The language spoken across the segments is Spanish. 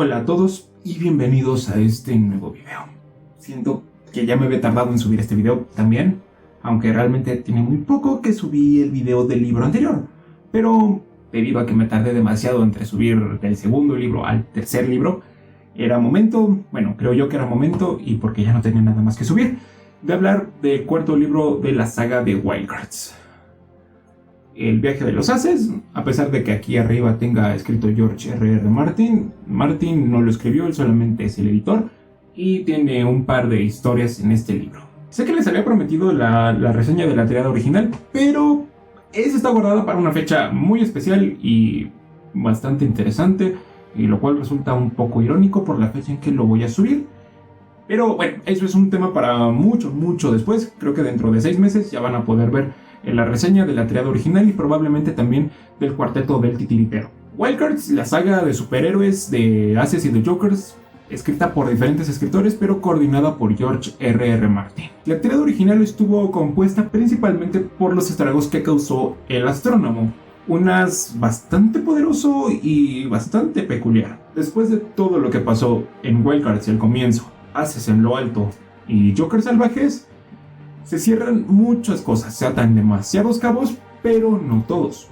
Hola a todos y bienvenidos a este nuevo video. Siento que ya me había tardado en subir este video también, aunque realmente tiene muy poco que subí el video del libro anterior, pero debido a que me tardé demasiado entre subir del segundo libro al tercer libro, era momento, bueno, creo yo que era momento, y porque ya no tenía nada más que subir, de hablar del cuarto libro de la saga de Wildcards. El viaje de los haces, a pesar de que aquí arriba tenga escrito George R.R. Martin no lo escribió, él solamente es el editor y tiene un par de historias en este libro. Sé que les había prometido la reseña de la tirada original, pero esa está guardada para una fecha muy especial y bastante interesante, y lo cual resulta un poco irónico por la fecha en que lo voy a subir. Pero bueno, eso es un tema para mucho después. Creo que dentro de 6 meses ya van a poder ver la reseña de la tirada original y probablemente también del cuarteto del titiritero. Wildcards, la saga de superhéroes de Aces y de Jokers, escrita por diferentes escritores pero coordinada por George R.R. Martin. La tirada original estuvo compuesta principalmente por los estragos que causó el astrónomo, un as bastante poderoso y bastante peculiar. Después de todo lo que pasó en Wildcards y el comienzo, Aces en lo alto y Jokers salvajes, se cierran muchas cosas, se atan demasiados cabos, pero no todos.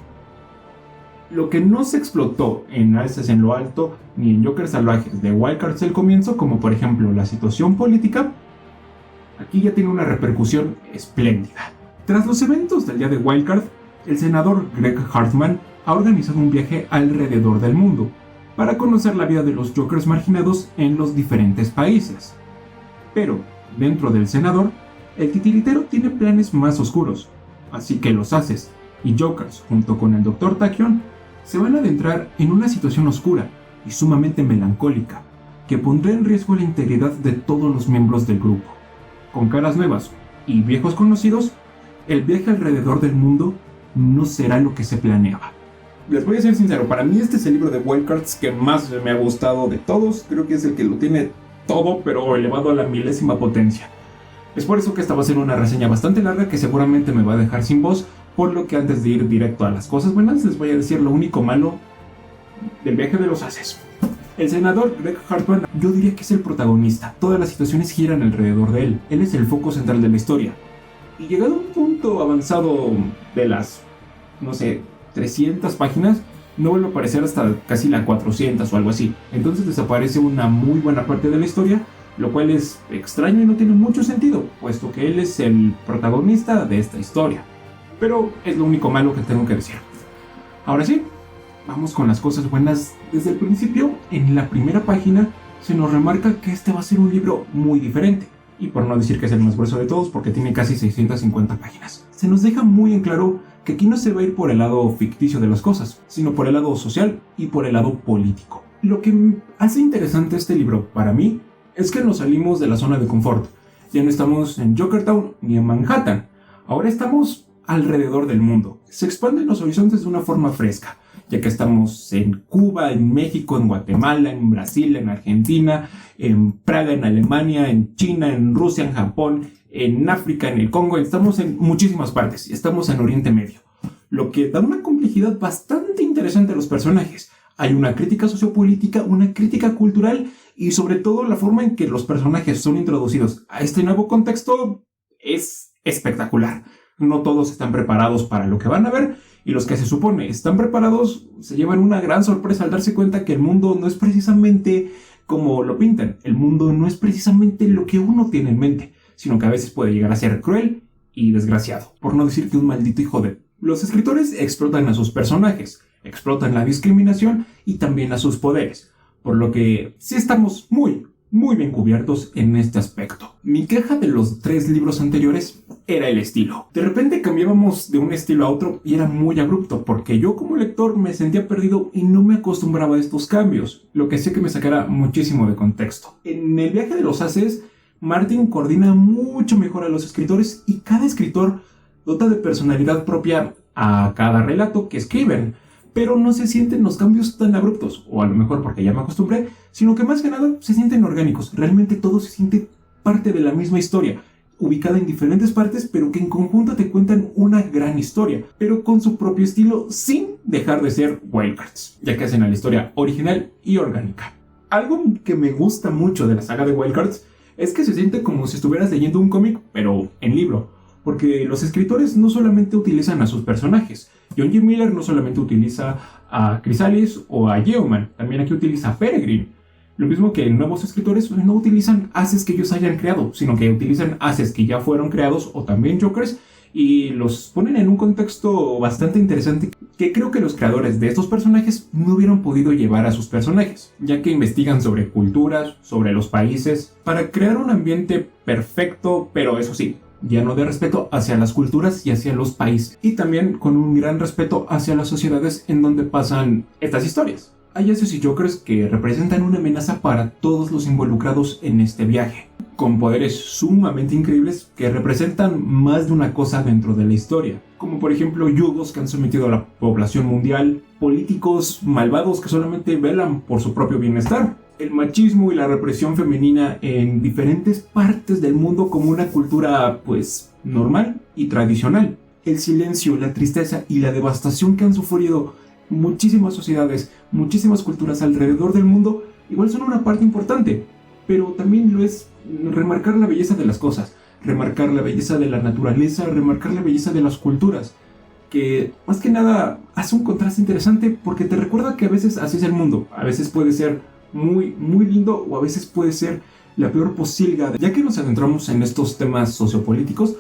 Lo que no se explotó en Aces en lo alto ni en Jokers salvajes de Wildcards al comienzo, como por ejemplo la situación política, aquí ya tiene una repercusión espléndida. Tras los eventos del día de Wildcard, el senador Greg Hartman ha organizado un viaje alrededor del mundo para conocer la vida de los Jokers marginados en los diferentes países. Pero, dentro del senador, el titiritero tiene planes más oscuros, así que los Aces y Jokers, junto con el Dr. Tachyon, se van a adentrar en una situación oscura y sumamente melancólica, que pondrá en riesgo la integridad de todos los miembros del grupo. Con caras nuevas y viejos conocidos, el viaje alrededor del mundo no será lo que se planeaba. Les voy a ser sincero, para mí este es el libro de Wildcards que más me ha gustado de todos. Creo que es el que lo tiene todo, pero elevado a la milésima potencia. Es por eso que esta va a ser una reseña bastante larga que seguramente me va a dejar sin voz, por lo que antes de ir directo a las cosas buenas les voy a decir lo único malo del viaje de los Aces. El senador Greg Hartman, yo diría que es el protagonista. Todas las situaciones giran alrededor de él. Él es el foco central de la historia. Y llegado a un punto avanzado de las, 300 páginas, no vuelve a aparecer hasta casi la 400 o algo así. Entonces desaparece una muy buena parte de la historia, lo cual es extraño y no tiene mucho sentido, puesto que él es el protagonista de esta historia. Pero es lo único malo que tengo que decir. Ahora sí, vamos con las cosas buenas. Desde el principio, en la primera página, se nos remarca que este va a ser un libro muy diferente. Y por no decir que es el más grueso de todos, porque tiene casi 650 páginas. Se nos deja muy en claro que aquí no se va a ir por el lado ficticio de las cosas, sino por el lado social y por el lado político. Lo que hace interesante este libro, para mí, es que nos salimos de la zona de confort. Ya no estamos en Jokertown ni en Manhattan. Ahora estamos alrededor del mundo. Se expanden los horizontes de una forma fresca, ya que estamos en Cuba, en México, en Guatemala, en Brasil, en Argentina, en Praga, en Alemania, en China, en Rusia, en Japón, en África, en el Congo. Estamos en muchísimas partes. Estamos en Oriente Medio, lo que da una complejidad bastante interesante a los personajes. Hay una crítica sociopolítica, una crítica cultural y sobre todo la forma en que los personajes son introducidos a este nuevo contexto es espectacular. No todos están preparados para lo que van a ver, y los que se supone están preparados se llevan una gran sorpresa al darse cuenta que el mundo no es precisamente como lo pintan. El mundo no es precisamente lo que uno tiene en mente, sino que a veces puede llegar a ser cruel y desgraciado, por no decir que un maldito hijo de... Los escritores explotan a sus personajes, explotan la discriminación y también a sus poderes, por lo que sí estamos muy bien cubiertos en este aspecto. Mi queja de los 3 libros anteriores era el estilo. De repente cambiábamos de un estilo a otro y era muy abrupto, porque yo como lector me sentía perdido y no me acostumbraba a estos cambios, lo que hacía que me sacara muchísimo de contexto. En el viaje de los Aces, Martin coordina mucho mejor a los escritores y cada escritor dota de personalidad propia a cada relato que escriben, pero no se sienten los cambios tan abruptos, o a lo mejor porque ya me acostumbré, sino que más que nada se sienten orgánicos. Realmente todo se siente parte de la misma historia, ubicada en diferentes partes, pero que en conjunto te cuentan una gran historia, pero con su propio estilo, sin dejar de ser Wildcards, ya que hacen a la historia original y orgánica. Algo que me gusta mucho de la saga de Wildcards es que se siente como si estuvieras leyendo un cómic, pero en libro. Porque los escritores no solamente utilizan a sus personajes. John G. Miller no solamente utiliza a Chrysalis o a Yeoman, también aquí utiliza a Peregrine. Lo mismo que nuevos escritores no utilizan haces que ellos hayan creado, sino que utilizan haces que ya fueron creados o también Jokers y los ponen en un contexto bastante interesante que creo que los creadores de estos personajes no hubieran podido llevar a sus personajes, ya que investigan sobre culturas, sobre los países, para crear un ambiente perfecto, pero eso sí, lleno de respeto hacia las culturas y hacia los países, y también con un gran respeto hacia las sociedades en donde pasan estas historias. Hay haces y Jokers que representan una amenaza para todos los involucrados en este viaje, con poderes sumamente increíbles que representan más de una cosa dentro de la historia, como por ejemplo yugos que han sometido a la población mundial, políticos malvados que solamente velan por su propio bienestar, el machismo y la represión femenina en diferentes partes del mundo como una cultura pues normal y tradicional, el silencio, la tristeza y la devastación que han sufrido muchísimas sociedades, muchísimas culturas alrededor del mundo, igual son una parte importante, pero también lo es remarcar la belleza de las cosas, remarcar la belleza de la naturaleza, remarcar la belleza de las culturas, que más que nada hace un contraste interesante porque te recuerda que a veces así es el mundo, a veces puede ser muy, muy lindo o a veces puede ser la peor posilga. Ya que nos adentramos en estos temas sociopolíticos,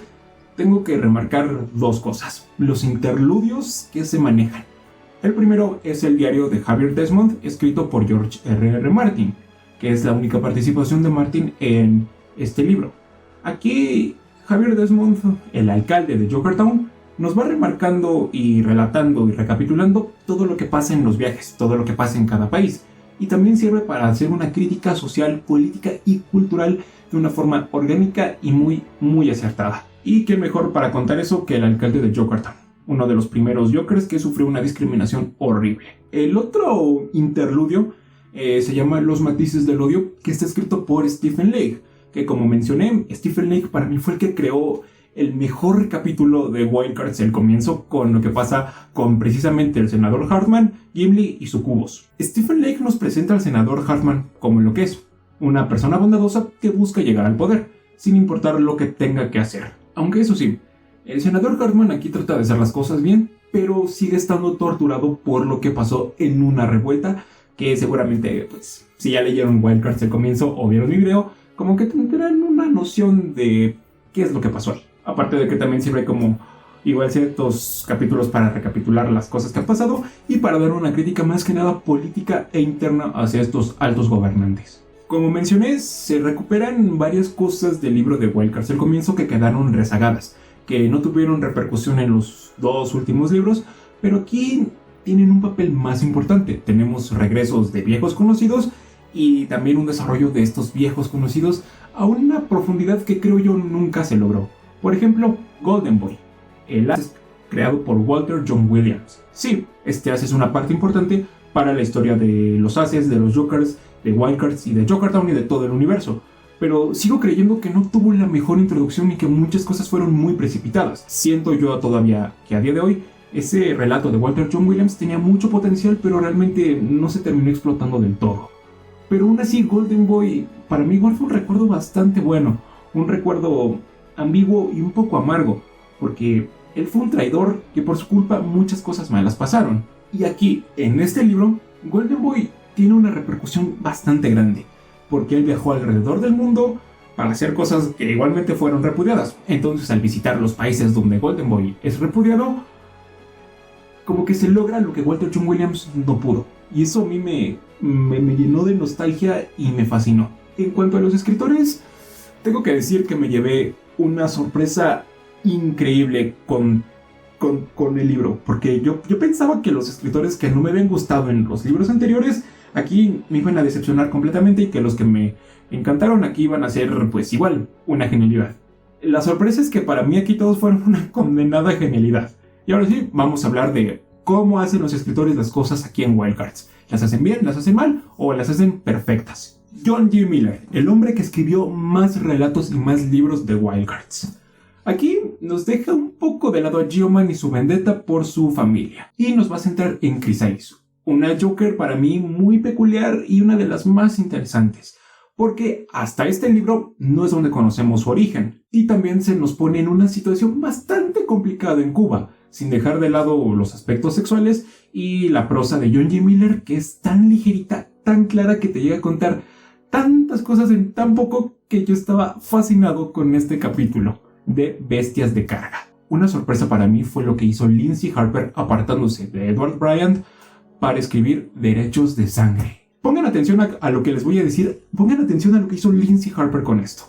tengo que remarcar dos cosas, los interludios que se manejan. El primero es el diario de Javier Desmond, escrito por George R.R. Martin, que es la única participación de Martin en este libro. Aquí Javier Desmond, el alcalde de Jokertown, nos va remarcando y relatando y recapitulando todo lo que pasa en los viajes, todo lo que pasa en cada país, y también sirve para hacer una crítica social, política y cultural de una forma orgánica y muy, muy acertada. Y qué mejor para contar eso que el alcalde de Jokertown, uno de los primeros Jokers que sufrió una discriminación horrible. El otro interludio se llama Los matices del odio, que está escrito por Stephen Lake, que como mencioné, Stephen Lake para mí fue el que creó el mejor capítulo de Wildcards, el comienzo, con lo que pasa con precisamente el senador Hartman, Gimli y Sucubus. Stephen Lake nos presenta al senador Hartman como lo que es, una persona bondadosa que busca llegar al poder, sin importar lo que tenga que hacer. Aunque eso sí, el senador Hartman aquí trata de hacer las cosas bien, pero sigue estando torturado por lo que pasó en una revuelta que seguramente, pues, si ya leyeron Wildcards al comienzo o vieron mi video, como que tendrán una noción de qué es lo que pasó ahí. Aparte de que también sirve como igual ciertos capítulos para recapitular las cosas que han pasado y para dar una crítica más que nada política e interna hacia estos altos gobernantes. Como mencioné, se recuperan varias cosas del libro de Wildcards al comienzo que quedaron rezagadas, que no tuvieron repercusión en los dos últimos libros, pero aquí tienen un papel más importante. Tenemos regresos de viejos conocidos y también un desarrollo de estos viejos conocidos a una profundidad que creo yo nunca se logró. Por ejemplo, Golden Boy, el as creado por Walter John Williams. Sí, este as es una parte importante para la historia de los ases, de los Jokers, de Wildcards y de Jokertown y de todo el universo. Pero sigo creyendo que no tuvo la mejor introducción y que muchas cosas fueron muy precipitadas. Siento yo todavía que a día de hoy ese relato de Walter John Williams tenía mucho potencial, pero realmente no se terminó explotando del todo. Pero aún así, Golden Boy para mí igual fue un recuerdo bastante bueno, un recuerdo ambiguo y un poco amargo, porque él fue un traidor que por su culpa muchas cosas malas pasaron. Y aquí, en este libro, Golden Boy tiene una repercusión bastante grande, porque él viajó alrededor del mundo para hacer cosas que igualmente fueron repudiadas. Entonces, al visitar los países donde Golden Boy es repudiado, como que se logra lo que Walter John Williams no pudo. Y eso a mí me llenó de nostalgia y me fascinó. En cuanto a los escritores, tengo que decir que me llevé una sorpresa increíble con el libro, porque yo pensaba que los escritores que no me habían gustado en los libros anteriores aquí me iban a decepcionar completamente y que los que me encantaron aquí iban a ser pues igual una genialidad. La sorpresa es que para mí aquí todos fueron una condenada genialidad. Y ahora sí, vamos a hablar de cómo hacen los escritores las cosas aquí en Wildcards. ¿Las hacen bien, las hacen mal o las hacen perfectas? John G. Miller, el hombre que escribió más relatos y más libros de Wildcards. Aquí nos deja un poco de lado a Yeoman y su vendetta por su familia, y nos va a centrar en Chrysalis, Una Joker para mí muy peculiar y una de las más interesantes, porque hasta este libro no es donde conocemos su origen, y también se nos pone en una situación bastante complicada en Cuba, sin dejar de lado los aspectos sexuales y la prosa de John G. Miller, que es tan ligerita, tan clara, que te llega a contar tantas cosas en tan poco, que yo estaba fascinado con este capítulo de Bestias de Carga. Una sorpresa para mí fue lo que hizo Lindsay Harper apartándose de Edward Bryant para escribir Derechos de Sangre. Pongan atención a lo que les voy a decir, pongan atención a lo que hizo Lindsay Harper con esto.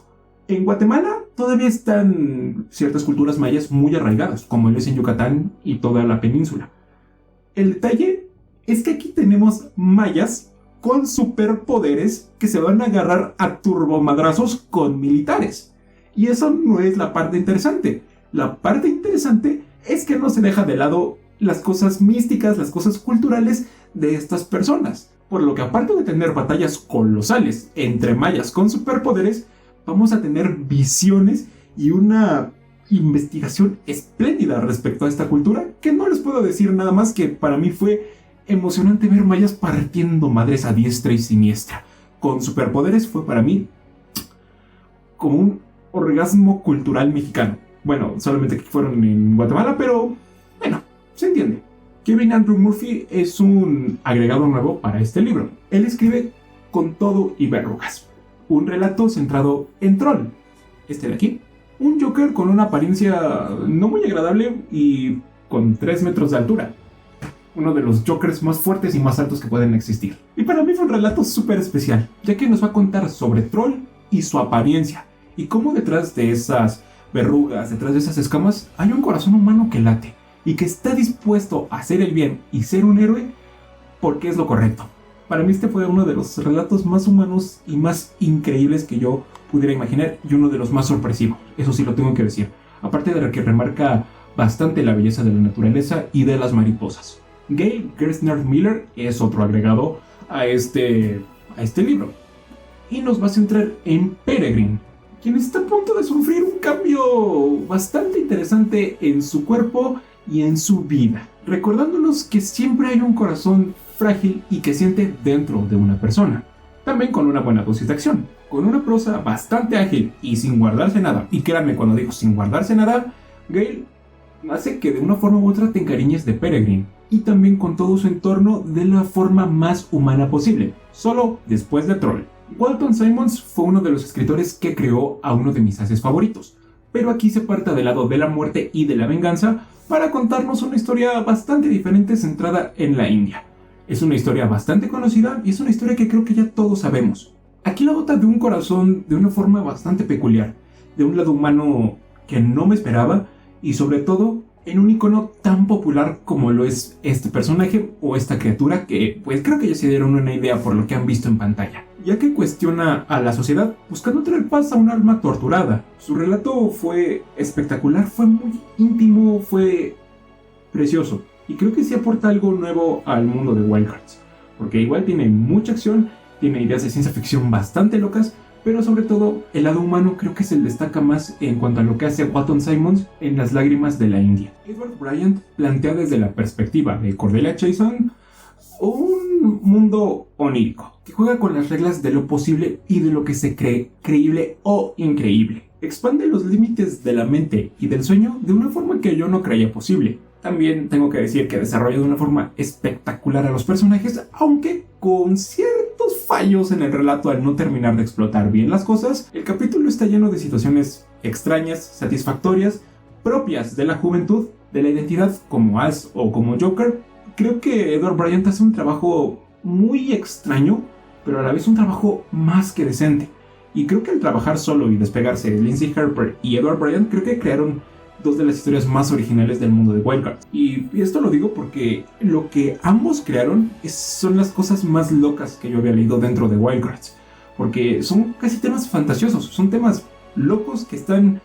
En Guatemala todavía están ciertas culturas mayas muy arraigadas, como lo es en Yucatán y toda la península. El detalle es que aquí tenemos mayas con superpoderes que se van a agarrar a turbomadrazos con militares. Y eso no es la parte interesante. La parte interesante es que no se deja de lado las cosas místicas, las cosas culturales de estas personas. Por lo que aparte de tener batallas colosales entre mayas con superpoderes, vamos a tener visiones y una investigación espléndida respecto a esta cultura, que no les puedo decir nada más que para mí fue emocionante ver mayas partiendo madres a diestra y siniestra. Con superpoderes fue para mí como un orgasmo cultural mexicano. Bueno, solamente que fueron en Guatemala, pero bueno, se entiende. Kevin Andrew Murphy es un agregado nuevo para este libro. Él escribe con todo y verrugas. Un relato centrado en Troll, este de aquí. Un Joker con una apariencia no muy agradable y con 3 metros de altura. Uno de los Jokers más fuertes y más altos que pueden existir. Y para mí fue un relato súper especial, ya que nos va a contar sobre Troll y su apariencia, y cómo detrás de esas verrugas, detrás de esas escamas, hay un corazón humano que late, y que está dispuesto a hacer el bien y ser un héroe porque es lo correcto. Para mí este fue uno de los relatos más humanos y más increíbles que yo pudiera imaginar, y uno de los más sorpresivos, eso sí lo tengo que decir. Aparte de que remarca bastante la belleza de la naturaleza y de las mariposas. Gail Gerstner Miller es otro agregado a este libro, y nos va a centrar en Peregrine, quien está a punto de sufrir un cambio bastante interesante en su cuerpo y en su vida, recordándonos que siempre hay un corazón frágil y que siente dentro de una persona, también con una buena dosis de acción, con una prosa bastante ágil y sin guardarse nada. Y créanme cuando digo sin guardarse nada, Gail hace que de una forma u otra te encariñes de Peregrine, y también con todo su entorno de la forma más humana posible, solo después de Troll. Walton Simmons fue uno de los escritores que creó a uno de mis haces favoritos, pero aquí se parte del lado de la muerte y de la venganza para contarnos una historia bastante diferente centrada en la India. Es una historia bastante conocida y es una historia que creo que ya todos sabemos. Aquí la dota de un corazón de una forma bastante peculiar, de un lado humano que no me esperaba, y sobre todo en un icono tan popular como lo es este personaje o esta criatura, que pues creo que ya se dieron una idea por lo que han visto en pantalla, ya que cuestiona a la sociedad buscando traer paz a un alma torturada. Su relato fue espectacular, fue muy íntimo, fue precioso, y creo que sí aporta algo nuevo al mundo de Wild Hearts, porque igual tiene mucha acción, tiene ideas de ciencia ficción bastante locas, pero sobre todo el lado humano creo que se destaca más en cuanto a lo que hace Walton Simmons en Las lágrimas de la India. Edward Bryant plantea desde la perspectiva de Cordelia Chason un mundo onírico que juega con las reglas de lo posible y de lo que se cree creíble o increíble. Expande los límites de la mente y del sueño de una forma que yo no creía posible. También tengo que decir que desarrolla de una forma espectacular a los personajes, aunque con ciertos fallos en el relato al no terminar de explotar bien las cosas. El capítulo está lleno de situaciones extrañas, satisfactorias, propias de la juventud, de la identidad como As o como Joker. Creo que Edward Bryant hace un trabajo muy extraño, pero a la vez un trabajo más que decente. Y creo que al trabajar solo y despegarse de Lindsay Harper y Edward Bryant, creo que crearon dos de las historias más originales del mundo de Wild Hearts. Y esto lo digo porque lo que ambos crearon son las cosas más locas que yo había leído dentro de Wild Hearts, porque son casi temas fantasiosos, son temas locos que están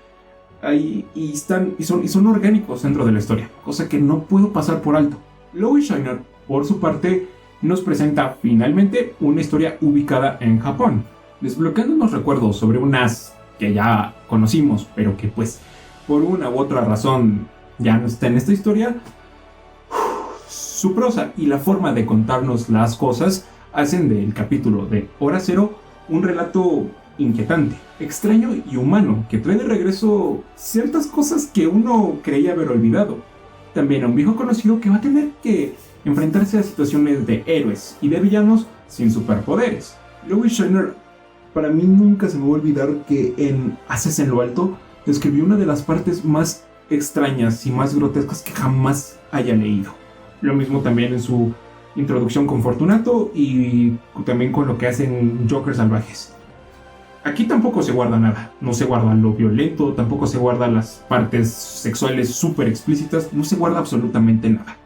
ahí y son orgánicos dentro de la historia, cosa que no puedo pasar por alto. Lois Shiner, por su parte, nos presenta finalmente una historia ubicada en Japón, desbloqueando unos recuerdos sobre un as que ya conocimos, pero que pues por una u otra razón ya no está en esta historia. Su prosa y la forma de contarnos las cosas hacen del capítulo de Hora Cero un relato inquietante, extraño y humano que trae de regreso ciertas cosas que uno creía haber olvidado. También a un viejo conocido que va a tener que enfrentarse a situaciones de héroes y de villanos sin superpoderes. Louis Schreiner, para mí nunca se me va a olvidar que en Haces en lo Alto describió una de las partes más extrañas y más grotescas que jamás haya leído. Lo mismo también en su introducción con Fortunato y también con lo que hacen Joker Salvajes. Aquí tampoco se guarda nada, no se guarda lo violento, tampoco se guarda las partes sexuales súper explícitas, no se guarda absolutamente nada.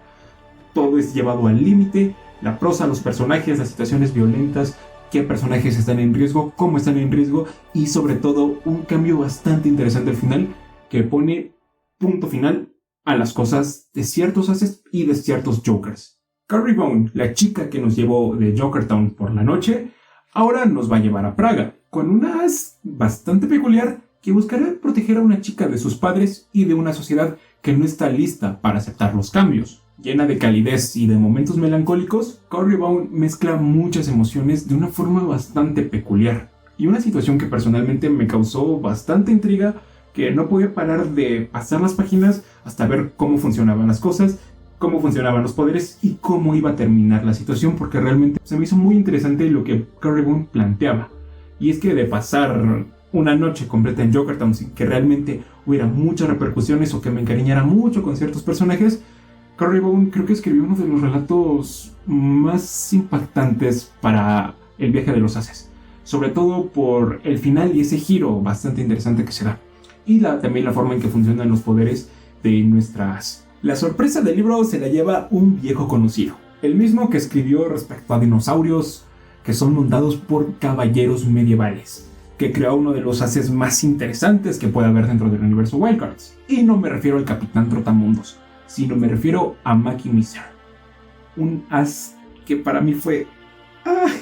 Todo es llevado al límite, la prosa, los personajes, las situaciones violentas, qué personajes están en riesgo, cómo están en riesgo y sobre todo un cambio bastante interesante al final que pone punto final a las cosas de ciertos haces y de ciertos Jokers. Carrie Bone, la chica que nos llevó de Jokertown por la noche, ahora nos va a llevar a Praga, con una as bastante peculiar que buscará proteger a una chica de sus padres y de una sociedad que no está lista para aceptar los cambios. Llena de calidez y de momentos melancólicos, Carrie Bone mezcla muchas emociones de una forma bastante peculiar. Y una situación que personalmente me causó bastante intriga, que no podía parar de pasar las páginas hasta ver cómo funcionaban las cosas, cómo funcionaban los poderes y cómo iba a terminar la situación, porque realmente se me hizo muy interesante lo que Carrie Bone planteaba. Y es que de pasar una noche completa en Jokertown sin que realmente hubiera muchas repercusiones o que me encariñara mucho con ciertos personajes, Carrie Bone creo que escribió uno de los relatos más impactantes para el viaje de los haces. Sobre todo por el final y ese giro bastante interesante que se da. Y también la forma en que funcionan los poderes de nuestra as. La sorpresa del libro se la lleva un viejo conocido. El mismo que escribió respecto a dinosaurios que son montados por caballeros medievales. Que creó uno de los haces más interesantes que puede haber dentro del universo Wildcards. Y no me refiero al Capitán Trotamundos, sino me refiero a Mackie Miser. Un as que para mí fue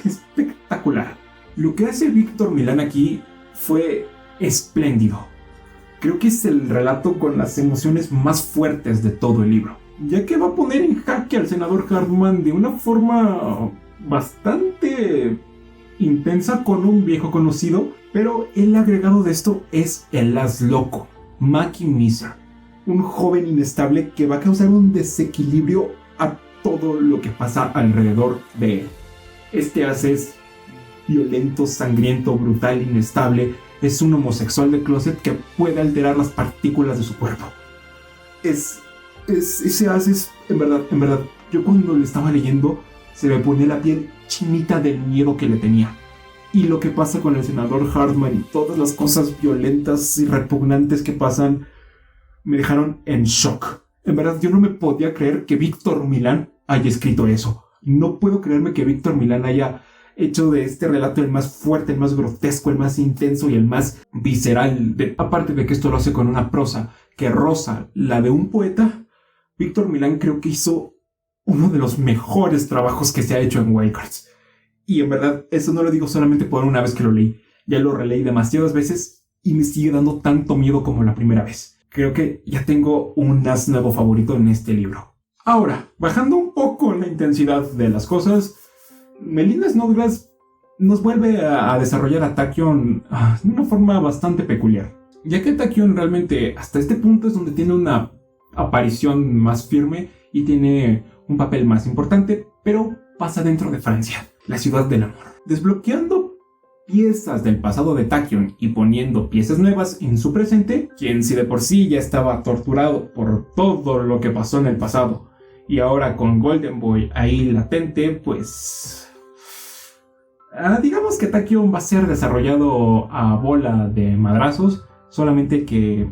espectacular. Lo que hace Víctor Milán aquí fue espléndido. Creo que es el relato con las emociones más fuertes de todo el libro, ya que va a poner en jaque al senador Hartman de una forma bastante intensa con un viejo conocido, pero el agregado de esto es el as loco, Mackie Miser, un joven inestable que va a causar un desequilibrio a todo lo que pasa alrededor de él. Este as es violento, sangriento, brutal, inestable. Es un homosexual de closet que puede alterar las partículas de su cuerpo. Ese as es, en verdad, yo cuando lo estaba leyendo se me ponía la piel chinita del miedo que le tenía. Y lo que pasa con el senador Hartman y todas las cosas violentas y repugnantes que pasan me dejaron en shock. En verdad, yo no me podía creer que Víctor Milán haya escrito eso. No puedo creerme que Víctor Milán haya hecho de este relato el más fuerte, el más grotesco, el más intenso y el más visceral. Aparte de que esto lo hace con una prosa que roza la de un poeta, Víctor Milán creo que hizo uno de los mejores trabajos que se ha hecho en Wildcards. Y en verdad, eso no lo digo solamente por una vez que lo leí. Ya lo releí demasiadas veces y me sigue dando tanto miedo como la primera vez. Creo que ya tengo un as nuevo favorito en este libro. Ahora, bajando un poco la intensidad de las cosas, Melinda Snodgrass nos vuelve a desarrollar a Tachyon de una forma bastante peculiar, ya que Tachyon realmente hasta este punto es donde tiene una aparición más firme y tiene un papel más importante, pero pasa dentro de Francia, la ciudad del amor, desbloqueando piezas del pasado de Tachyon y poniendo piezas nuevas en su presente, quien si de por sí ya estaba torturado por todo lo que pasó en el pasado y ahora con Golden Boy ahí latente, pues digamos que Tachyon va a ser desarrollado a bola de madrazos, solamente que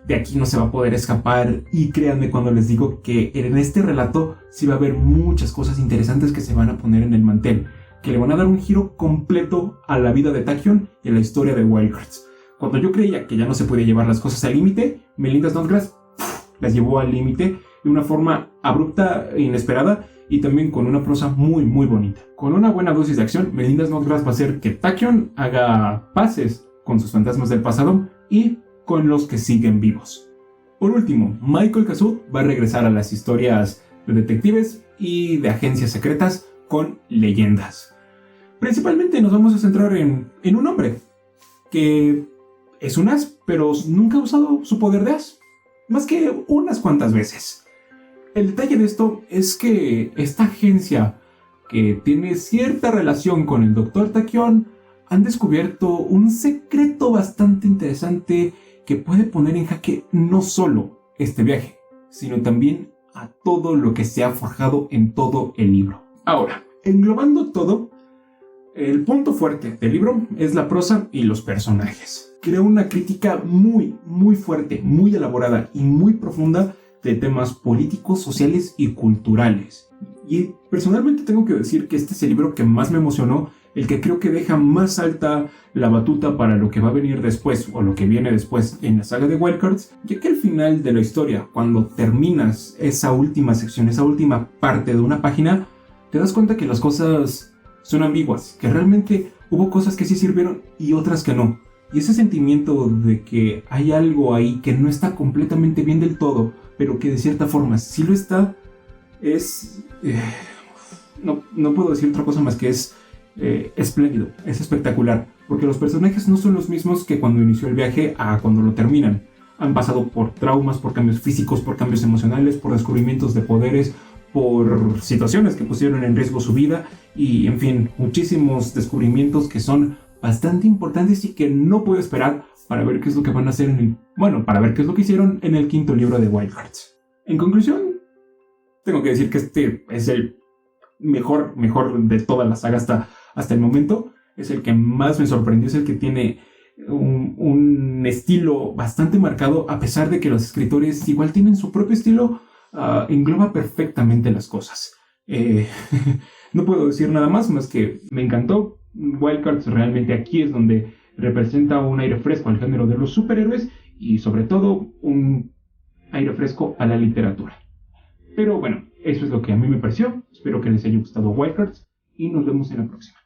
de aquí no se va a poder escapar. Y créanme cuando les digo que en este relato sí va a haber muchas cosas interesantes que se van a poner en el mantel, que le van a dar un giro completo a la vida de Tachyon y a la historia de Wildcards. Cuando yo creía que ya no se podía llevar las cosas al límite, Melinda Snodgrass las llevó al límite de una forma abrupta e inesperada, y también con una prosa muy muy bonita. Con una buena dosis de acción, Melinda Snodgrass va a hacer que Tachyon haga paces con sus fantasmas del pasado y con los que siguen vivos. Por último, Michael Kassut va a regresar a las historias de detectives y de agencias secretas con leyendas. Principalmente nos vamos a centrar en un hombre que es un as, pero nunca ha usado su poder de as, más que unas cuantas veces. El detalle de esto es que esta agencia, que tiene cierta relación con el Dr. Tachyon, han descubierto un secreto bastante interesante que puede poner en jaque no solo este viaje, sino también a todo lo que se ha forjado en todo el libro. Ahora, englobando todo, el punto fuerte del libro es la prosa y los personajes. Crea una crítica muy fuerte, muy elaborada y muy profunda de temas políticos, sociales y culturales. Y personalmente tengo que decir que este es el libro que más me emocionó, el que creo que deja más alta la batuta para lo que va a venir después o lo que viene después en la saga de Wildcards, ya que al final de la historia, cuando terminas esa última sección, esa última parte de una página, te das cuenta que las cosas son ambiguas, que realmente hubo cosas que sí sirvieron y otras que no. Y ese sentimiento de que hay algo ahí que no está completamente bien del todo, pero que de cierta forma sí lo está, es... no puedo decir otra cosa más que es espléndido, es espectacular, porque los personajes no son los mismos que cuando inició el viaje a cuando lo terminan. Han pasado por traumas, por cambios físicos, por cambios emocionales, por descubrimientos de poderes, por situaciones que pusieron en riesgo su vida y, en fin, muchísimos descubrimientos que son bastante importantes y que no puedo esperar para ver qué es lo que van a hacer para ver qué es lo que hicieron en el quinto libro de Wildcards. En conclusión, tengo que decir que este es el mejor de toda la saga hasta el momento. Es el que más me sorprendió, es el que tiene un estilo bastante marcado, a pesar de que los escritores igual tienen su propio estilo. Engloba perfectamente las cosas. No puedo decir nada más que me encantó. Wildcards realmente aquí es donde representa un aire fresco al género de los superhéroes y sobre todo un aire fresco a la literatura. Pero bueno, eso es lo que a mí me pareció. Espero que les haya gustado Wildcards y nos vemos en la próxima.